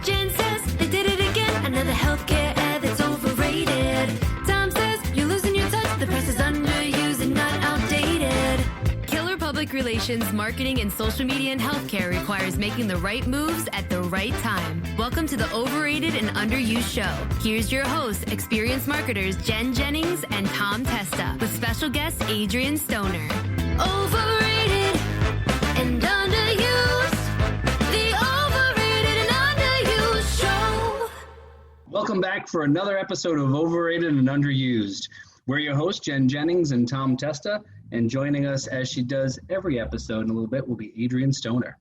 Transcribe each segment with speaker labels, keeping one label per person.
Speaker 1: Jen says they did it again. Another healthcare ad that's overrated. Tom says you're losing your touch. The press is underused and not outdated. Killer public relations, marketing, and social media in healthcare requires making the right moves at the right time. Welcome to the Overrated and Underused show. Here's your hosts, experienced marketers Jen Jennings and Tom Testa, with special guest Adrienne Stoner. Overrated and underused. The Overrated and Underused show.
Speaker 2: Welcome back for another episode of Overrated and Underused. We're your hosts, Jen Jennings and Tom Testa, and joining us as she does every episode in a little bit will be Adrienne Stoner.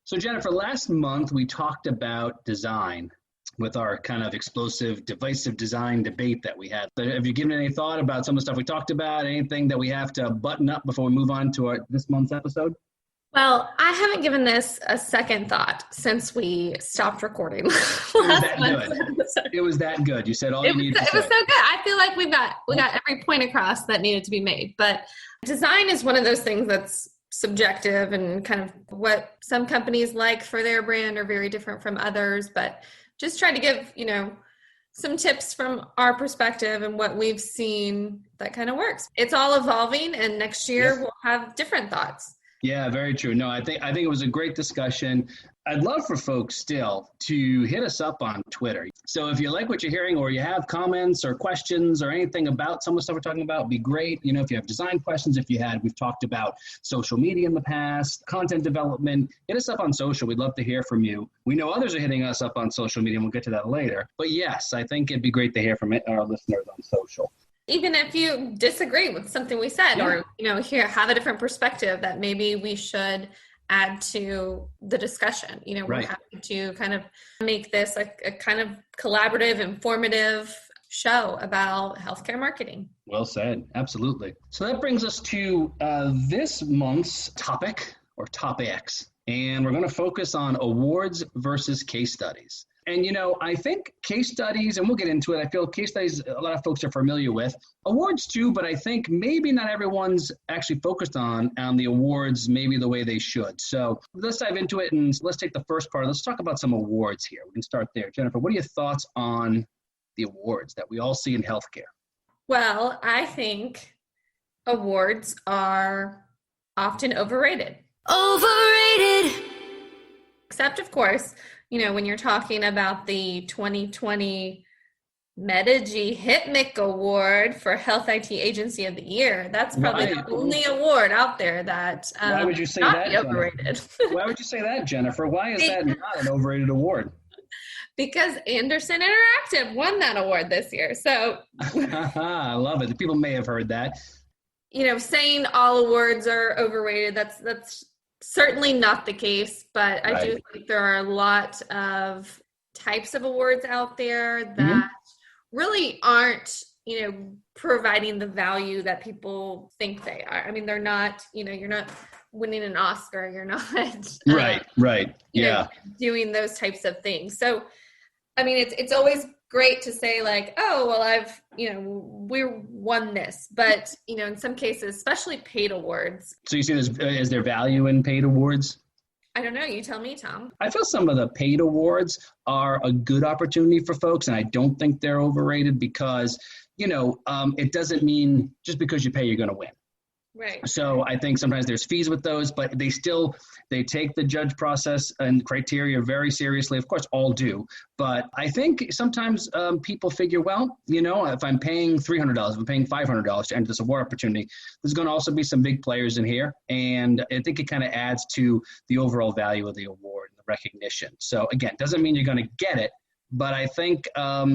Speaker 2: So Jennifer, last month we talked about design with our kind of explosive, divisive design debate that we had. Have you given any thought about some of the stuff we talked about, anything that we have to button up before we move on to this month's episode?
Speaker 3: Well, I haven't given this a second thought since we stopped recording.
Speaker 2: It was that good. You said all you needed to say.
Speaker 3: It was so good. I feel like we got every point across that needed to be made. But design is one of those things that's subjective, and kind of what some companies like for their brand are very different from others. But just try to give, some tips from our perspective and what we've seen that kind of works. It's all evolving, and next year we'll have different thoughts.
Speaker 2: Yeah, very true. No, I think it was a great discussion. I'd love for folks still to hit us up on Twitter. So if you like what you're hearing, or you have comments or questions or anything about some of the stuff we're talking about, it'd be great. If you have design questions, we've talked about social media in the past, content development, hit us up on social. We'd love to hear from you. We know others are hitting us up on social media, and we'll get to that later. But yes, I think it'd be great to hear from our listeners on social.
Speaker 3: Even if you disagree with something we said, or, have a different perspective that maybe we should add to the discussion. We're happy to kind of make this a kind of collaborative, informative show about healthcare marketing.
Speaker 2: Well said. Absolutely. So that brings us to this month's topic, or topics, and we're going to focus on awards versus case studies. And, I think case studies, and we'll get into it, I feel case studies a lot of folks are familiar with. Awards too, but I think maybe not everyone's actually focused on the awards maybe the way they should. So let's dive into it, and let's take the first part. Let's talk about some awards here. We can start there. Jennifer, what are your thoughts on the awards that we all see in healthcare?
Speaker 3: Well, I think awards are often overrated.
Speaker 1: Overrated.
Speaker 3: Except, of course, when you're talking about the 2020 Medici HITMC Award for Health IT Agency of the Year, that's probably the only award out there that
Speaker 2: Why would you say that,
Speaker 3: overrated.
Speaker 2: Why would you say that, Jennifer? Why is that not an overrated award?
Speaker 3: Because Anderson Interactive won that award this year. So
Speaker 2: I love it. People may have heard that.
Speaker 3: Saying all awards are overrated, that's certainly not the case, but I do think there are a lot of types of awards out there that really aren't, providing the value that people think they are. I mean, they're not, you're not winning an Oscar. You're not doing those types of things. So, I mean, it's always great to say like, oh, well, we won this, but, in some cases, especially paid awards.
Speaker 2: So you see is there value in paid awards?
Speaker 3: I don't know. You tell me, Tom.
Speaker 2: I feel some of the paid awards are a good opportunity for folks, and I don't think they're overrated because, it doesn't mean just because you pay, you're going to win.
Speaker 3: Right.
Speaker 2: So I think sometimes there's fees with those, but they take the judge process and criteria very seriously. Of course, all do. But I think sometimes people figure, well, if I'm paying $300, if I'm paying $500 to enter this award opportunity, there's going to also be some big players in here. And I think it kind of adds to the overall value of the award and the recognition. So again, doesn't mean you're going to get it, but I think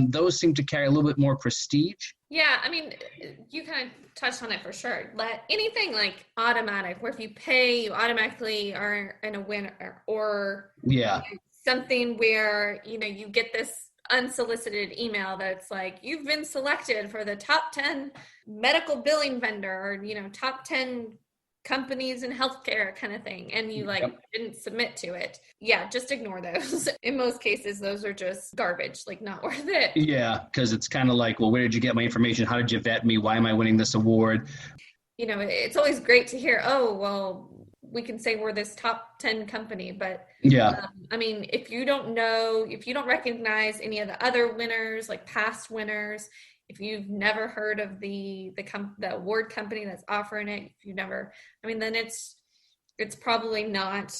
Speaker 2: those seem to carry a little bit more prestige.
Speaker 3: Yeah, I mean, you kind of touched on it for sure. Anything like automatic, where if you pay, you automatically are in a winner, or something where, you get this unsolicited email that's like, you've been selected for the top 10 medical billing vendor, or, top 10 companies in healthcare kind of thing, and you didn't submit to it. Yeah, just ignore those. In most cases, those are just garbage, not worth it.
Speaker 2: Yeah, because it's kind of like, well, where did you get my information? How did you vet me? Why am I winning this award?
Speaker 3: It's always great to hear, oh, well, we can say we're this top 10 company, but I mean, if you don't recognize any of the other winners, like past winners, if you've never heard of the award company that's offering it, then it's probably not,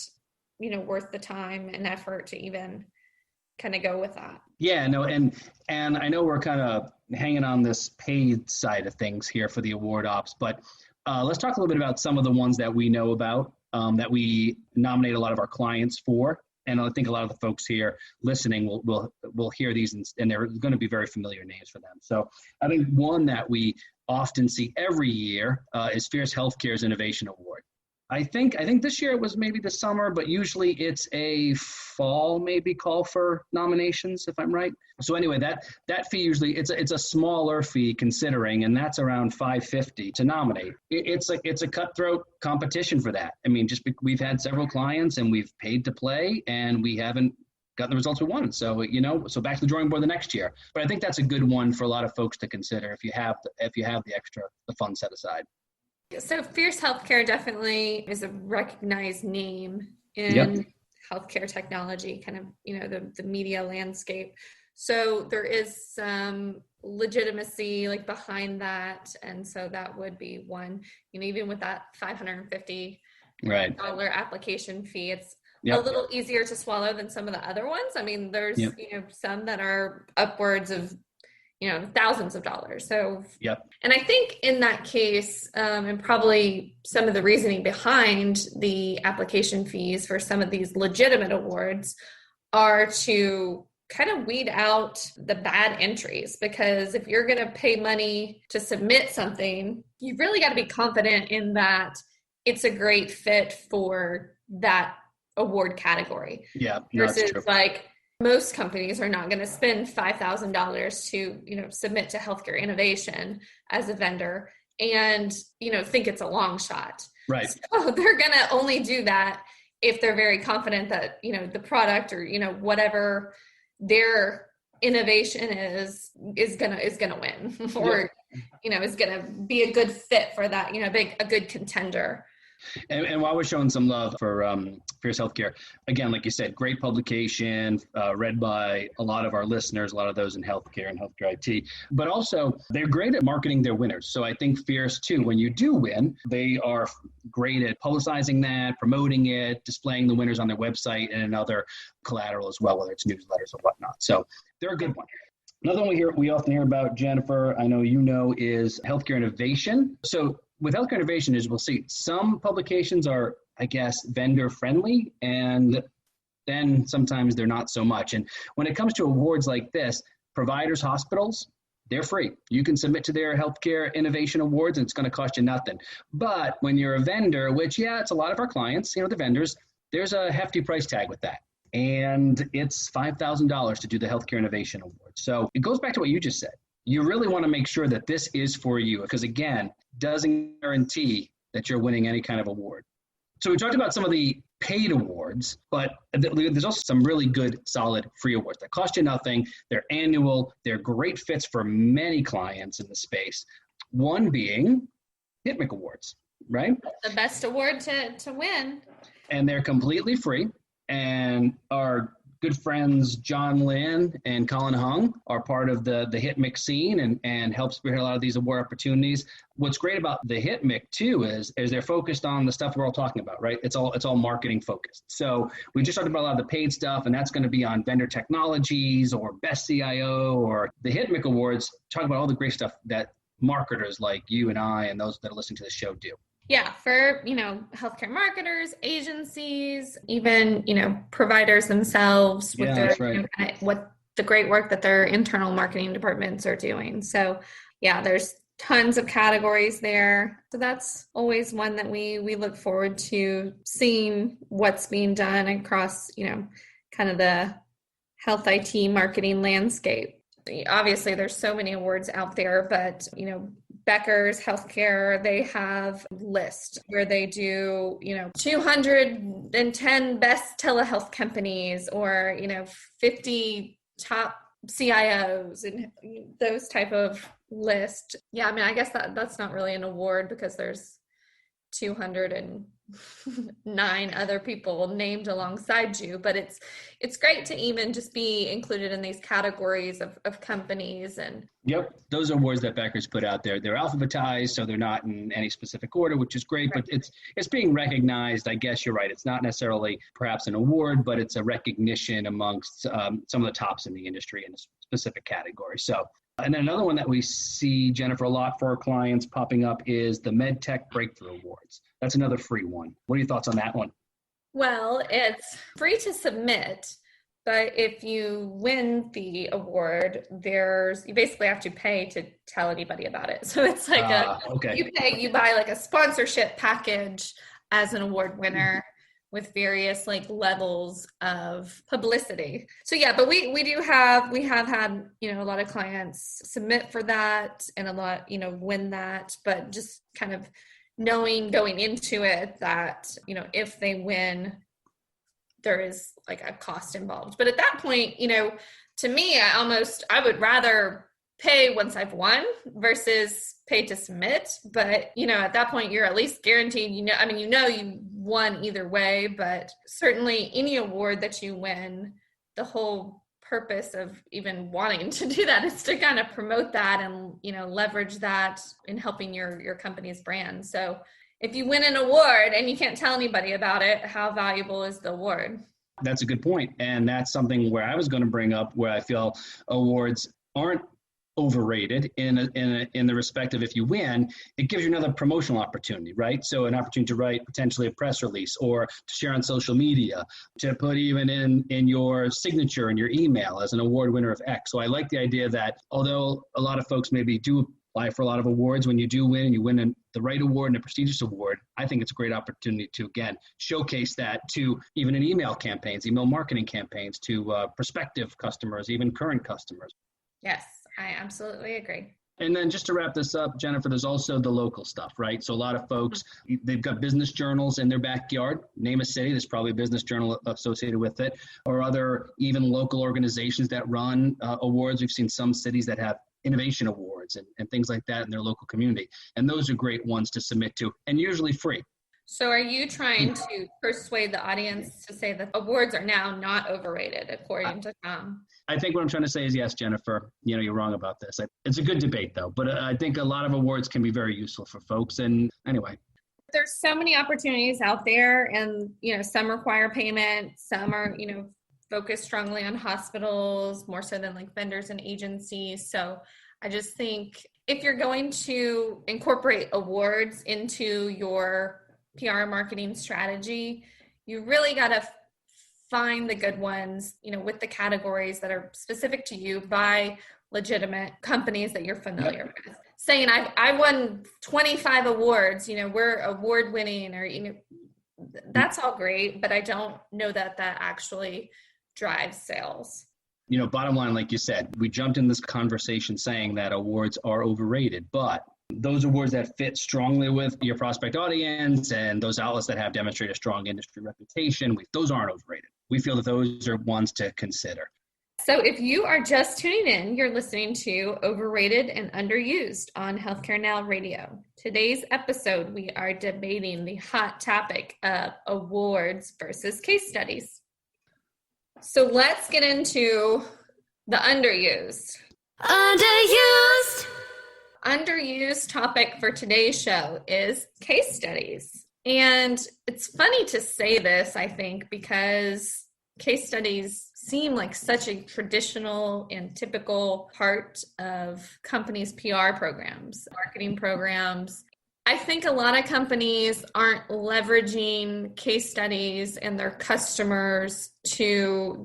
Speaker 3: worth the time and effort to even kind of go with that.
Speaker 2: Yeah, no, and I know we're kind of hanging on this paid side of things here for the award ops, but let's talk a little bit about some of the ones that we know about, that we nominate a lot of our clients for. And I think a lot of the folks here listening will hear these, and they're going to be very familiar names for them. So I think one that we often see every year is Fierce Healthcare's Innovation Award. I think this year it was maybe the summer, but usually it's a fall maybe call for nominations, if I'm right. So anyway, that fee usually it's a smaller fee considering, and that's around $550 to nominate. It's a cutthroat competition for that. I mean, we've had several clients and we've paid to play and we haven't gotten the results we wanted. So so back to the drawing board the next year. But I think that's a good one for a lot of folks to consider if you have the funds set aside.
Speaker 3: So Fierce Healthcare definitely is a recognized name in healthcare technology, kind of, the media landscape. So there is some legitimacy like behind that. And so that would be one, even with that $550 application fee, it's a little easier to swallow than some of the other ones. I mean, there's, some that are upwards of thousands of dollars. So, and I think in that case, and probably some of the reasoning behind the application fees for some of these legitimate awards are to kind of weed out the bad entries, because if you're going to pay money to submit something, you really got to be confident in that it's a great fit for that award category. Versus like, most companies are not going to spend $5,000 to, submit to healthcare innovation as a vendor and, think it's a long shot.
Speaker 2: Right.
Speaker 3: So they're going to only do that if they're very confident that, the product or, whatever their innovation is going to win or, is going to be a good fit for that, a good contender.
Speaker 2: And while we're showing some love for Fierce Healthcare, again, like you said, great publication, read by a lot of our listeners, a lot of those in healthcare and healthcare IT, but also they're great at marketing their winners. So I think Fierce too, when you do win, they are great at publicizing that, promoting it, displaying the winners on their website and in other collateral as well, whether it's newsletters or whatnot. So they're a good one. Another one we often hear about, Jennifer, I know is healthcare innovation. So with healthcare innovation, as we'll see, some publications are, I guess, vendor friendly, and then sometimes they're not so much. And when it comes to awards like this, providers, hospitals, they're free. You can submit to their healthcare innovation awards and it's going to cost you nothing. But when you're a vendor, which, it's a lot of our clients, the vendors, there's a hefty price tag with that. And it's $5,000 to do the healthcare innovation award. So it goes back to what you just said. You really want to make sure that this is for you, because again, doesn't guarantee that you're winning any kind of award. So we talked about some of the paid awards, but there's also some really good, solid free awards that cost you nothing. They're annual. They're great fits for many clients in the space. One being HITMC awards, right?
Speaker 3: The best award to win.
Speaker 2: And they're completely free. And our good friends John Lynn and Colin Hung are part of the HITMC scene and help spearhead a lot of these award opportunities. What's great about the HITMC too is they're focused on the stuff we're all talking about, right? It's all marketing focused. So we just talked about a lot of the paid stuff, and that's going to be on vendor technologies or best CIO, or the HITMC awards talk about all the great stuff that marketers like you and I and those that are listening to the show do.
Speaker 3: Yeah, for, healthcare marketers, agencies, even, providers themselves with their, what the great work that their internal marketing departments are doing. So there's tons of categories there. So that's always one that we look forward to seeing what's being done across, kind of the health IT marketing landscape. Obviously, there's so many awards out there, but, Becker's Healthcare, they have a list where they do, 210 best telehealth companies or, 50 top CIOs and those type of list. Yeah, I mean, I guess that's not really an award because there's 200 and 9 other people named alongside you, but it's great to even just be included in these categories of companies. And
Speaker 2: yep, those awards that Becker's put out there, they're alphabetized, so they're not in any specific order, which is great, but it's being recognized. I guess you're right. It's not necessarily perhaps an award, but it's a recognition amongst some of the tops in the industry in a specific category. So, and then another one that we see, Jennifer, a lot for our clients popping up is the MedTech Breakthrough Awards. That's another free one. What are your thoughts on that one?
Speaker 3: Well, it's free to submit, but if you win the award, you basically have to pay to tell anybody about it. So it's like you buy like a sponsorship package as an award winner with various like levels of publicity. So yeah, but we have had, a lot of clients submit for that and a lot, win that, but just kind of knowing going into it that, if they win, there is like a cost involved. But at that point, to me, I would rather pay once I've won versus pay to submit. But, at that point, you're at least guaranteed, you won either way, but certainly any award that you win, the whole purpose of even wanting to do that is to kind of promote that and, leverage that in helping your company's brand. So if you win an award and you can't tell anybody about it, how valuable is the award?
Speaker 2: That's a good point. And that's something where I was going to bring up where I feel awards aren't overrated in the respect of if you win, it gives you another promotional opportunity, right? So an opportunity to write potentially a press release or to share on social media, to put even in your signature in your email as an award winner of X. So I like the idea that although a lot of folks maybe do apply for a lot of awards, when you do win and you win the right award and a prestigious award, I think it's a great opportunity to, again, showcase that to even in email campaigns, email marketing campaigns, to prospective customers, even current customers.
Speaker 3: Yes, I absolutely agree.
Speaker 2: And then just to wrap this up, Jennifer, there's also the local stuff, right? So a lot of folks, they've got business journals in their backyard. Name a city, there's probably a business journal associated with it, or other even local organizations that run awards. We've seen some cities that have innovation awards and things like that in their local community. And those are great ones to submit to, and usually free.
Speaker 3: So are you trying to persuade the audience to say that awards are now not overrated, according to Tom?
Speaker 2: I think what I'm trying to say is yes, Jennifer, you're wrong about this. It's a good debate, though. But I think a lot of awards can be very useful for folks. And anyway.
Speaker 3: There's so many opportunities out there, and, some require payment. Some are, focused strongly on hospitals, more so than like vendors and agencies. So I just think if you're going to incorporate awards into your PR marketing strategy, you really got to find the good ones, with the categories that are specific to you by legitimate companies that you're familiar with. Saying I won 25 awards, we're award winning, or, that's all great, but I don't know that actually drives sales.
Speaker 2: Bottom line, like you said, we jumped in this conversation saying that awards are overrated, but those awards that fit strongly with your prospect audience and those outlets that have demonstrated a strong industry reputation, those aren't overrated. We feel that those are ones to consider.
Speaker 3: So if you are just tuning in, you're listening to Overrated and Underused on Healthcare Now Radio. Today's episode, we are debating the hot topic of awards versus case studies. So let's get into the underused. Underused topic for today's show is case studies. And it's funny to say this, I think, because case studies seem like such a traditional and typical part of companies' PR programs, marketing programs. I think a lot of companies aren't leveraging case studies and their customers to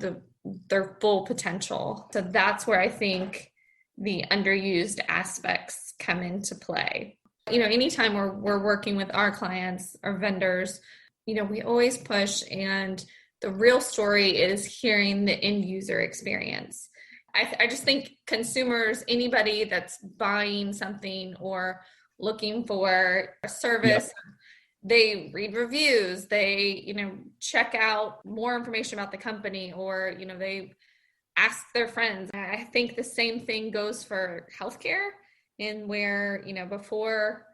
Speaker 3: their full potential. So that's where I think the underused aspects come into play. Anytime we're working with our clients or vendors, we always push, and the real story is hearing the end user experience. I just think consumers, anybody that's buying something or looking for a service, they read reviews, they, check out more information about the company, or, they ask their friends. I think the same thing goes for healthcare, in where, before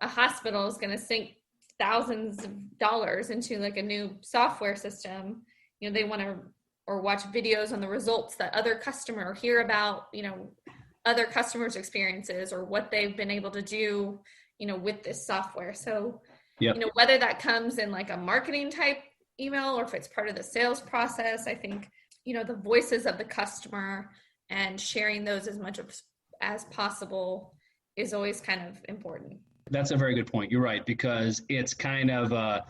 Speaker 3: a hospital is going to sink thousands of dollars into like a new software system, you know, they want to or watch videos on the results that other customer or hear about, you know, other customers' experiences or what they've been able to do, you know, with this software. So, you know, whether that comes in like a marketing type email or if it's part of the sales process, I think, you know, the voices of the customer and sharing those as much as possible is always kind of important.
Speaker 2: That's a very good point. You're right, because it's kind of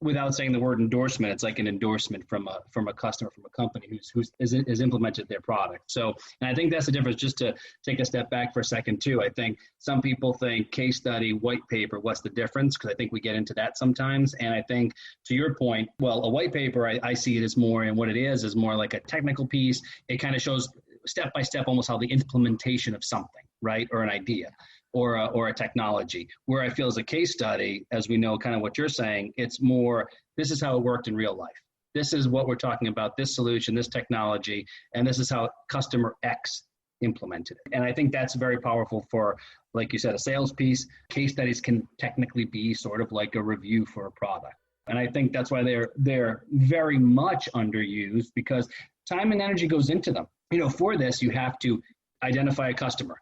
Speaker 2: without saying the word endorsement, it's like an endorsement from a customer, from a company who's implemented their product. So, and I think that's the difference. Just to take a step back for a second too, I think some people think case study, white paper, what's the difference? Because I think we get into that sometimes. And I think to your point, well, a white paper, I see it as more, and what it is more like a technical piece. It kind of shows step by step almost how the implementation of something, right, or an idea. Or a technology, where I feel as a case study, as we know kind of what you're saying, it's more, this is how it worked in real life. This is what we're talking about, this solution, this technology, and this is how customer X implemented it. And I think that's very powerful for, like you said, a sales piece. Case studies can technically be sort of like a review for a product. And I think that's why they're very much underused, because time and energy goes into them. You know, for this, you have to identify a customer.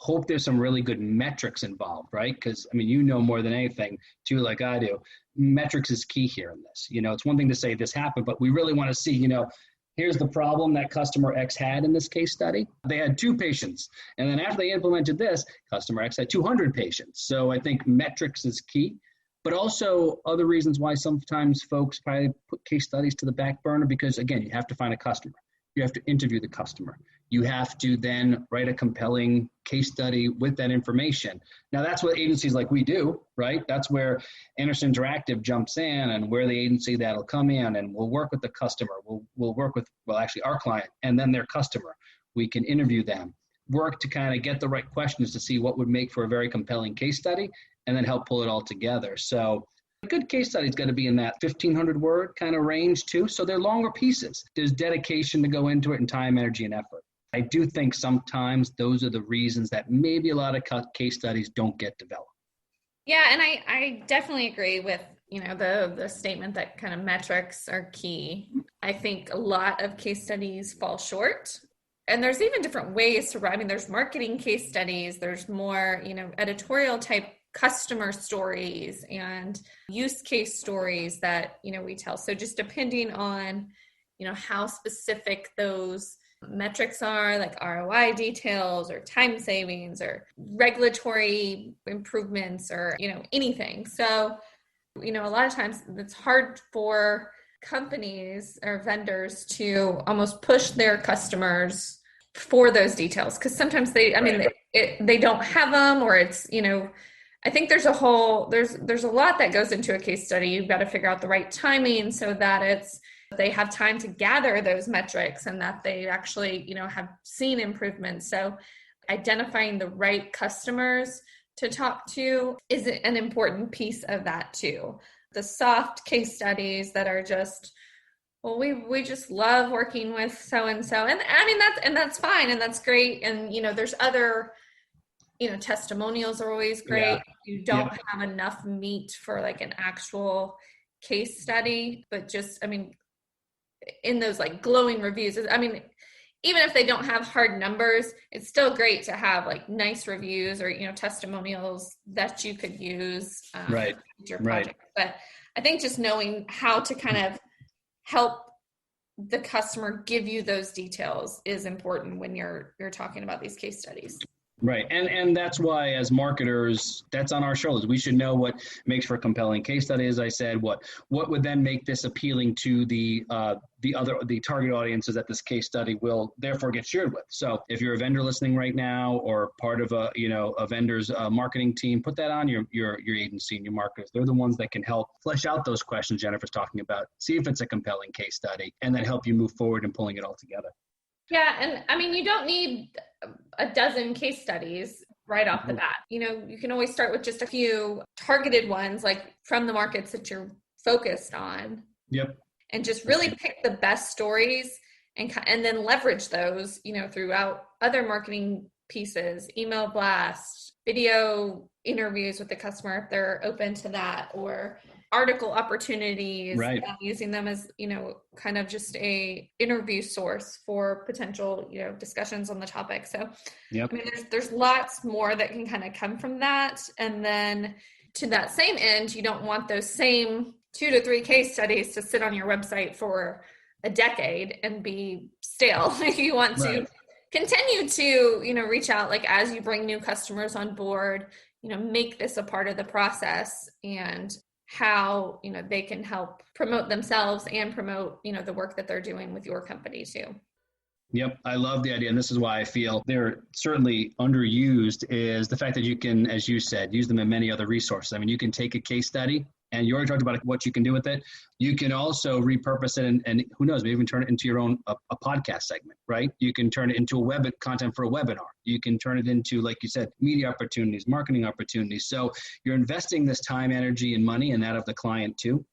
Speaker 2: Hope there's some really good metrics involved, right? Because, I mean, you know more than anything, too, like I do. Metrics is key here in this. You know, it's one thing to say this happened, but we really want to see, you know, here's the problem that customer X had in this case study. They had 2 patients. And then after they implemented this, customer X had 200 patients. So I think metrics is key. But also other reasons why sometimes folks probably put case studies to the back burner, because, again, you have to find a customer. You have to interview the customer. You have to then write a compelling case study with that information. Now, that's what agencies like we do, right? That's where Anderson Interactive jumps in, and where the agency that'll come in, and we'll work with the customer. We'll work with, well, actually our client and then their customer. We can interview them, work to kind of get the right questions to see what would make for a very compelling case study, and then help pull it all together. So a good case study is going to be in that 1,500 word kind of range too. So they're longer pieces. There's dedication to go into it, and time, energy, and effort. I do think sometimes those are the reasons that maybe a lot of case studies don't get developed.
Speaker 3: Yeah, and I definitely agree with, you know, the statement that kind of metrics are key. I think a lot of case studies fall short. And there's even different ways to write. I mean, there's marketing case studies, there's more, you know, editorial type customer stories and use case stories that, you know, we tell. So just depending on, you know, how specific those metrics are, like ROI details or time savings or regulatory improvements or, you know, anything. So, you know, a lot of times it's hard for companies or vendors to almost push their customers for those details, because sometimes they don't have them, or it's, you know, I think there's a lot that goes into a case study. You've got to figure out the right timing so that they have time to gather those metrics and that they actually, you know, have seen improvements. So identifying the right customers to talk to is an important piece of that too. The soft case studies that are just, well, we just love working with so-and-so. And I mean, that's fine. And that's great. And, you know, there's other, you know, testimonials are always great. Yeah. You don't have enough meat for like an actual case study, but just, I mean, in those like glowing reviews, I mean, even if they don't have hard numbers, it's still great to have like nice reviews or, you know, testimonials that you could use with your project. But I think just knowing how to kind of help the customer give you those details is important when you're talking about these case studies.
Speaker 2: Right. And that's why as marketers, that's on our shoulders. We should know what makes for a compelling case study, as I said, what would then make this appealing to the target audiences that this case study will therefore get shared with. So if you're a vendor listening right now, or part of a vendor's marketing team, put that on your agency and your marketers. They're the ones that can help flesh out those questions Jennifer's talking about, see if it's a compelling case study, and then help you move forward in pulling it all together.
Speaker 3: Yeah. And I mean, you don't need a dozen case studies right off the bat. You know, you can always start with just a few targeted ones, like from the markets that you're focused on.
Speaker 2: Yep.
Speaker 3: And just really pick the best stories and then leverage those, you know, throughout other marketing pieces, email blasts, video interviews with the customer if they're open to that, or article opportunities,
Speaker 2: right.
Speaker 3: Using them as, kind of just a interview source for potential, discussions on the topic. So,
Speaker 2: yep.
Speaker 3: I mean, there's lots more that can kind of come from that. And then to that same end, you don't want those same 2 to 3 case studies to sit on your website for a decade and be stale. You want to continue to, reach out, like, as you bring new customers on board, make this a part of the process, and how, they can help promote themselves and promote, the work that they're doing with your company too.
Speaker 2: Yep. I love the idea. And this is why I feel they're certainly underused, is the fact that you can, as you said, use them in many other resources. I mean, you can take a case study, and you already talked about what you can do with it. You can also repurpose it, and who knows, maybe even turn it into your own a podcast segment, right? You can turn it into a web content for a webinar. You can turn it into, like you said, media opportunities, marketing opportunities. So you're investing this time, energy, and money, and that of the client too,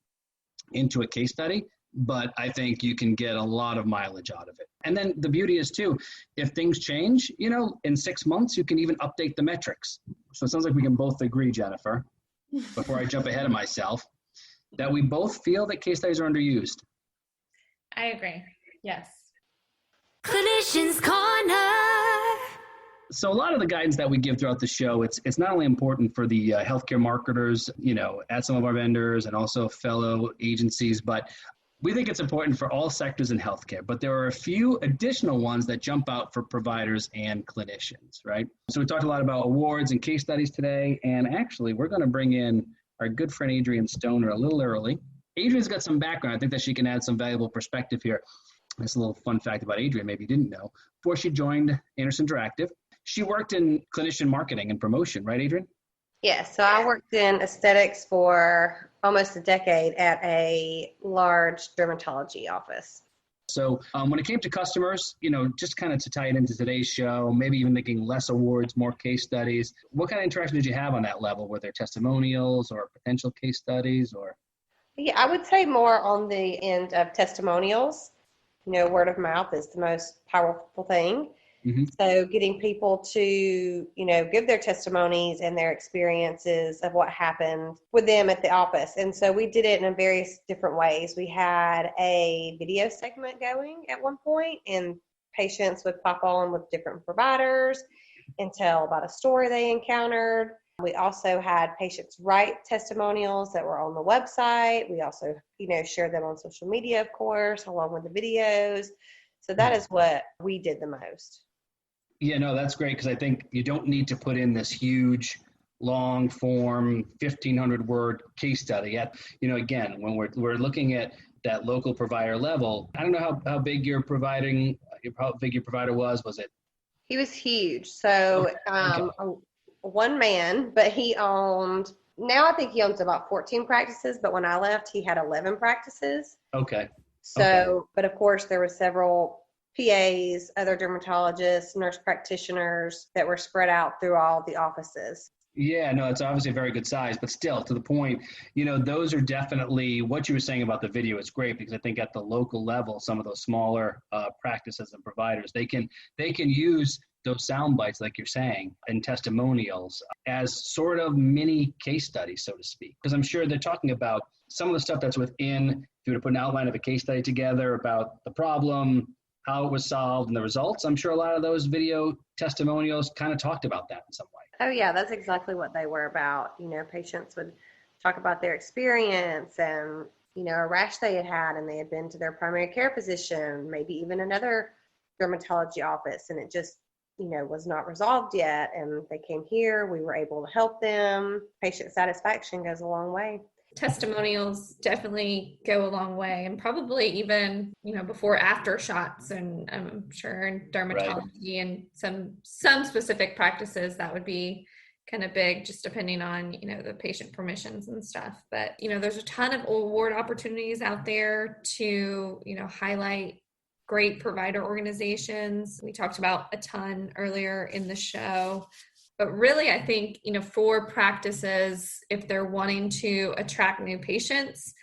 Speaker 2: into a case study. But I think you can get a lot of mileage out of it. And then the beauty is too, if things change, in 6 months, you can even update the metrics. So it sounds like we can both agree, Jennifer, before I jump ahead of myself, that we both feel that case studies are underused.
Speaker 3: I agree. Yes.
Speaker 1: Clinicians Corner.
Speaker 2: So a lot of the guidance that we give throughout the show, it's not only important for the healthcare marketers, at some of our vendors and also fellow agencies, but we think it's important for all sectors in healthcare, but there are a few additional ones that jump out for providers and clinicians, right? So we talked a lot about awards and case studies today, and actually we're going to bring in our good friend Adrienne Stoner a little early. Adrienne's got some background. I think that she can add some valuable perspective here. That's a little fun fact about Adrienne, maybe you didn't know. Before she joined Anderson Interactive, she worked in clinician marketing and promotion, right, Adrienne?
Speaker 4: Yes, so I worked in aesthetics for almost a decade at a large dermatology office.
Speaker 2: So when it came to customers, just kind of to tie it into today's show, maybe even thinking less awards, more case studies, what kind of interaction did you have on that level? Were there testimonials or potential case studies? Or?
Speaker 4: Yeah, I would say more on the end of testimonials. Word of mouth is the most powerful thing. Mm-hmm. So getting people to, give their testimonies and their experiences of what happened with them at the office. And so we did it in various different ways. We had a video segment going at one point, and patients would pop on with different providers and tell about a story they encountered. We also had patients write testimonials that were on the website. We also, shared them on social media, of course, along with the videos. So that is what we did the most.
Speaker 2: Yeah, no, that's great, because I think you don't need to put in this huge, long form, 1,500 word case study. Yet, again, when we're looking at that local provider level, I don't know how big your provider was. Was it?
Speaker 4: He was huge. So one man, but now I think he owns about 14 practices, but when I left, he had 11 practices.
Speaker 2: Okay.
Speaker 4: So, but of course there were several PAs, other dermatologists, nurse practitioners that were spread out through all the offices.
Speaker 2: Yeah, no, it's obviously a very good size, but still, to the point, those are definitely, what you were saying about the video is great, because I think at the local level, some of those smaller practices and providers, they can use those sound bites, like you're saying, and testimonials as sort of mini case studies, so to speak. Because I'm sure they're talking about some of the stuff that's within, if you were to put an outline of a case study together about the problem, how it was solved, and the results, I'm sure a lot of those video testimonials kind of talked about that in some way.
Speaker 4: Oh, yeah, that's exactly what they were about. Patients would talk about their experience and, a rash they had, and they had been to their primary care physician, maybe even another dermatology office, and it just, was not resolved yet. And they came here, we were able to help them. Patient satisfaction goes a long way.
Speaker 3: Testimonials definitely go a long way, and probably even, before after shots, and I'm sure in dermatology and some specific practices that would be kind of big, just depending on, the patient permissions and stuff. But, there's a ton of award opportunities out there to, highlight great provider organizations. We talked about a ton earlier in the show. But really, I think, for practices, if they're wanting to attract new patients,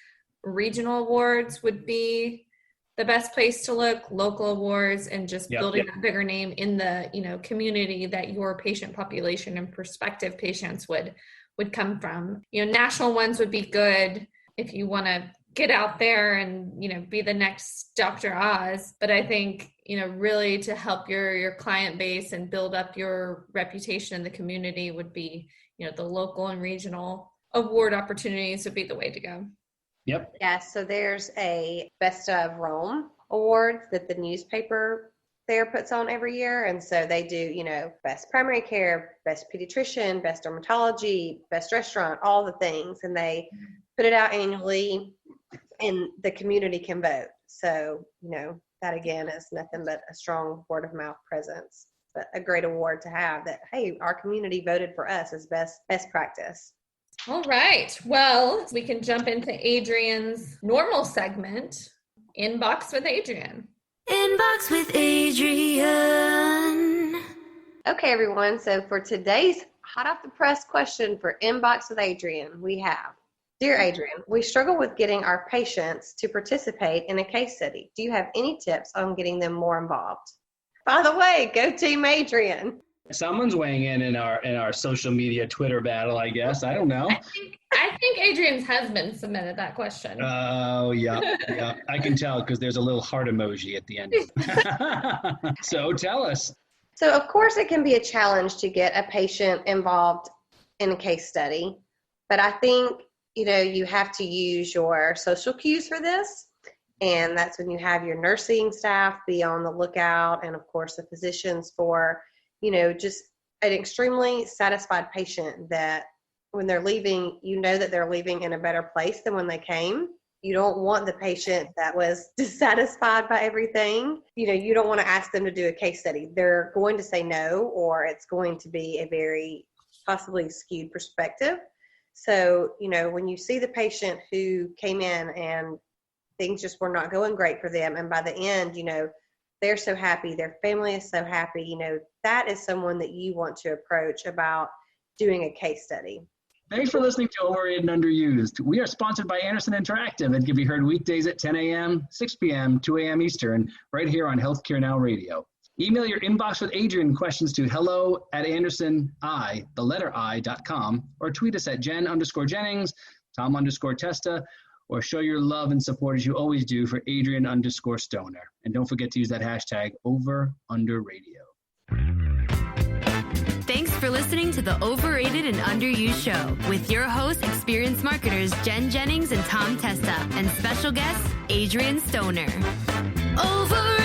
Speaker 3: regional awards would be the best place to look, local awards, and just building that bigger name in the, community that your patient population and prospective patients would come from. National ones would be good if you want to get out there and, be the next Dr. Oz. But I think, really to help your client base and build up your reputation in the community would be, the local and regional award opportunities would be the way to go.
Speaker 2: Yep.
Speaker 4: Yeah, so there's a Best of Rome award that the newspaper there puts on every year. And so they do, best primary care, best pediatrician, best dermatology, best restaurant, all the things. And they put it out annually and the community can vote. So, that again is nothing but a strong word of mouth presence, but a great award to have that, hey, our community voted for us as best practice.
Speaker 3: All right. Well, we can jump into Adrienne's normal segment, Inbox with Adrienne.
Speaker 1: Inbox with Adrienne.
Speaker 4: Okay, everyone. So for today's hot off the press question for Inbox with Adrienne, we have, Dear Adrienne, we struggle with getting our patients to participate in a case study. Do you have any tips on getting them more involved? By the way, go Team Adrienne.
Speaker 2: Someone's weighing in our social media Twitter battle, I guess. I don't know.
Speaker 3: I think Adrienne's husband submitted that question.
Speaker 2: Oh, yeah. I can tell because there's a little heart emoji at the end. So tell us.
Speaker 4: So, of course, it can be a challenge to get a patient involved in a case study. But I think, you have to use your social cues for this. And that's when you have your nursing staff be on the lookout and, of course, the physicians for just an extremely satisfied patient that when they're leaving, that they're leaving in a better place than when they came. You don't want the patient that was dissatisfied by everything. You don't want to ask them to do a case study. They're going to say no, or it's going to be a very possibly skewed perspective. So, when you see the patient who came in and things just were not going great for them, and by the end, they're so happy, their family is so happy, that is someone that you want to approach about doing a case study.
Speaker 2: Thanks for listening to Overrated and Underused. We are sponsored by Anderson Interactive and can be heard weekdays at 10 a.m., 6 p.m., 2 a.m. Eastern, right here on Healthcare Now Radio. Email your Inbox with Adrienne questions to hello@andersoni.com or tweet us at Jen_Jennings, Tom_Testa, or show your love and support as you always do for Adrienne_Stoner. And don't forget to use that hashtag #OverUnderRadio.
Speaker 1: Thanks for listening to the Overrated and Underused show with your hosts, experienced marketers Jen Jennings and Tom Testa, and special guest Adrienne Stoner. Overrated.